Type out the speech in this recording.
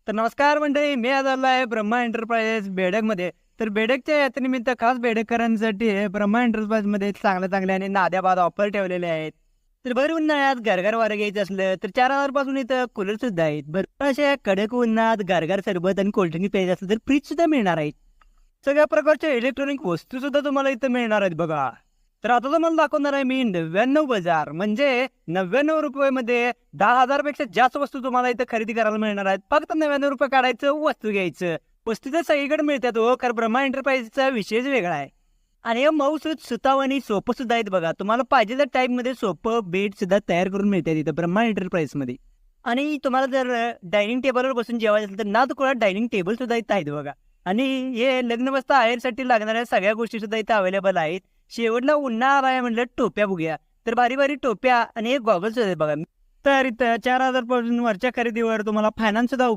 तर नमस्कार मंडळी, मी आज आलो आहे ब्रह्मा एंटरप्राइजेस बेडकमध्ये. तर बेडकच्या यात्रेनिमित्त खास बेडकरांसाठी ब्रह्मा एंटरप्राइजमध्ये चांगल्या आणि नाद्याबाद ऑफर ठेवलेले आहेत. तर भर उन्हाळ्यात गारगार वारं घ्यायचं असलं तर 4,000 पासून इथं कूलर सुद्धा आहेत. भरपूर अशा कडक उन्हात गारगार सरबत आणि कोल्ड्रिंक प्यायचं असलं तर फ्रीज सुद्धा मिळणार आहेत. सगळ्या प्रकारच्या इलेक्ट्रॉनिक वस्तू सुद्धा तुम्हाला इथं मिळणार आहेत बघा. तर आता तुम्हाला दाखवणार आहे मी 99 बाजार, म्हणजे 99 रुपयामध्ये 10,000 पेक्षा जास्त वस्तू तुम्हाला इथं खरेदी करायला मिळणार आहेत. फक्त 99 रुपये काढायचं, वस्तू घ्यायचं. वस्तू तर सगळीकडे मिळतात हो, कारण ब्रह्मा एंटरप्राइजचा विषयच वेगळा आहे. आणि हे मऊसूत सुताव आणि सोपं सुद्धा आहेत बघा. तुम्हाला पाहिजे त्या टाईपमध्ये सोपं बेड सुद्धा तयार करून मिळतात इथं ब्रह्मा एंटरप्राइजमध्ये. आणि तुम्हाला जर डायनिंग टेबलवर बसून जेवायचं असेल तर ना तुला डायनिंग टेबल सुद्धा इथं आहेत बघा. आणि हे लग्नबस्ता आहेरसाठी लागणाऱ्या सगळ्या गोष्टी सुद्धा इथं अवेलेबल आहेत. शेवटला उन्हाळा आहे म्हणलं टोप्या बघूया. तर बारी बारी टोप्या आणि एक गॉगल्स आहेत बघा. तर इथं 4,000 पासून वरच्या खरेदीवर तुम्हाला फायनान्स सुद्धा